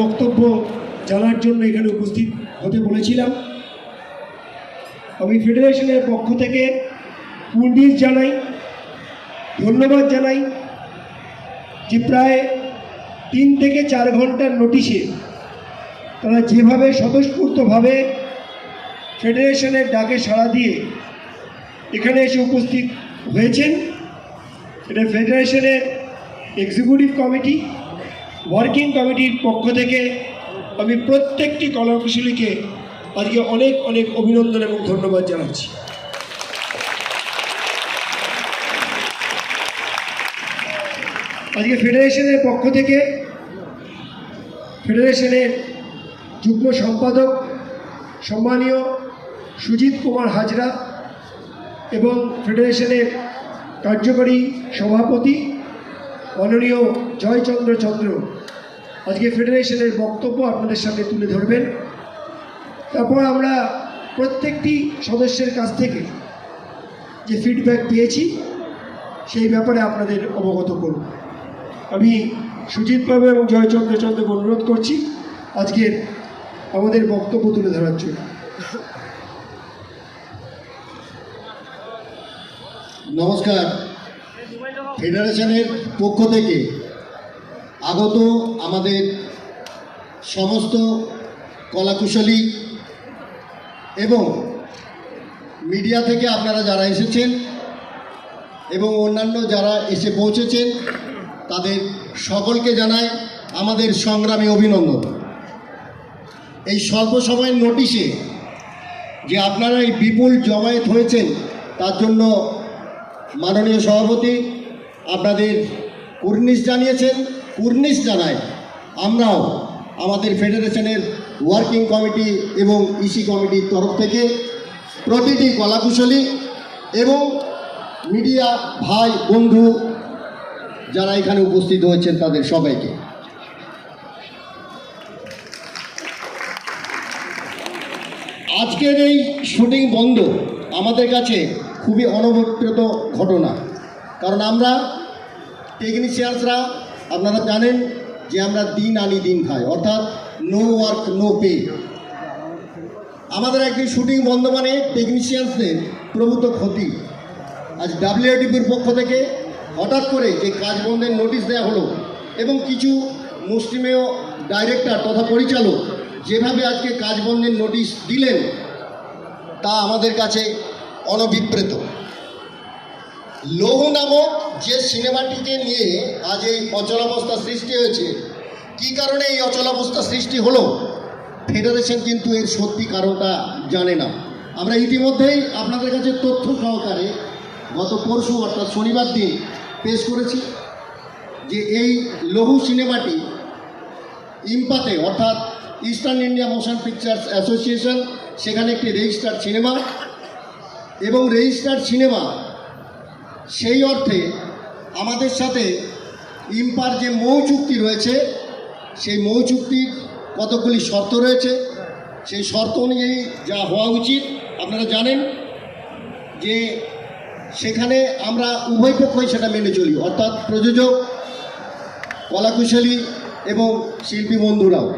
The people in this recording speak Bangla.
বক্তব্য জানার জন্য এখানে উপস্থিত হতে বলেছিলাম। আমি ফেডারেশনের পক্ষ থেকে কুর্নিশ জানাই, ধন্যবাদ জানাই যে প্রায় 3 থেকে 4 ঘন্টার নোটিশে তারা যেভাবে স্বতঃস্ফূর্তভাবে ফেডারেশনের ডাকে সাড়া দিয়ে এখানে এসে উপস্থিত হয়েছেন। এটা ফেডারেশনের এক্সিকিউটিভ কমিটি, ওয়ার্কিং কমিটির পক্ষ থেকে আমি প্রত্যেকটি কলাকুশলীকে আজকে অনেক অনেক অভিনন্দন এবং ধন্যবাদ জানাচ্ছি। আজকে ফেডারেশনের পক্ষ থেকে ফেডারেশনের যুগ্ম সম্পাদক সম্মানীয় সুজিত কুমার হাজরা এবং ফেডারেশনের কার্যকরী সভাপতি মাননীয় জয়চন্দ্র চন্দ্র আজকে ফেডারেশনের বক্তব্য আপনাদের সামনে তুলে ধরবেন। তারপর আমরা প্রত্যেকটি সদস্যের কাছ থেকে যে ফিডব্যাক পেয়েছি সেই ব্যাপারে আপনাদের অবগত করব। আমি সুজিতবাবু এবং জয়চন্দ্র চন্দ্রকে অনুরোধ করছি আজকের আমাদের বক্তব্য তুলে ধরার জন্য। নমস্কার। ফেডারেশনের পক্ষ থেকে আগত আমাদের সমস্ত কলাকুশলী এবং মিডিয়া থেকে আপনারা যারা এসেছেন এবং অন্যান্য যারা এসে পৌঁছেছেন তাদের সকলকে জানায় আমাদের সংগ্রামী অভিনন্দন। এই স্বল্প সময়ের নোটিশে যে আপনারা এই বিপুল জমায়েত হয়েছেন তার জন্য মাননীয় সভাপতি আপনাদের কুর্নিশ জানিয়েছেন। কুর্নিশ জানায় আমরাও আমাদের ফেডারেশনের ওয়ার্কিং কমিটি এবং ইসি কমিটির তরফ থেকে প্রতিটি কলাকুশলী এবং মিডিয়া ভাই বন্ধু যারা এখানে উপস্থিত হয়েছেন তাদের সবাইকে আজকের এই শুটিং বন্ধ আমাদের কাছে খুবই অনবদ্রত ঘটনা। কারণ আমরা টেকনিশিয়ানসরা আপনারা জানেন যে আমরা দিন আনি দিন খাই, অর্থাৎ নো ওয়ার্ক নো পে। আমাদের একদিন শুটিং বন্ধ মানে টেকনিশিয়ানসদের প্রভূত ক্ষতি। আজ ডাব্লিউটিপির পক্ষ থেকে হঠাৎ করে যে কাজ বন্ধের নোটিশ দেওয়া হলো এবং কিছু মুষ্টিমেয় ডাইরেক্টর তথা পরিচালক যেভাবে আজকে কাজ বন্ধের নোটিশ দিলেন তা আমাদের কাছে অনভিপ্রেত। লৌহ নামক যে সিনেমাটিকে নিয়ে আজ এই অচলাবস্থা সৃষ্টি হয়েছে, কী কারণে এই অচলাবস্থা সৃষ্টি হলো ফেডারেশন কিন্তু এর সত্যি কারণটা জানে না। আমরা ইতিমধ্যেই আপনাদের কাছে তথ্য সহকারে গত পরশু অর্থাৎ শনিবার দিন পেশ করেছি যে এই লৌহ সিনেমাটি ইম্পাতে অর্থাৎ eastern India motion pictures association সেখানে একটি রেজিস্টার্ড সিনেমা এবং রেজিস্টার্ড সিনেমা সেই অর্থে আমাদের সাথে ইম্পার যে মৌ চুক্তি রয়েছে সেই মৌ চুক্তির কতগুলি শর্ত রয়েছে। সেই শর্ত অনুযায়ী যা হওয়া উচিত আপনারা জানেন যে সেখানে আমরা উভয় পক্ষই সেটা মেনে চলি, অর্থাৎ প্রযোজক, কলাকুশলী এবং শিল্পী বন্ধুরাও।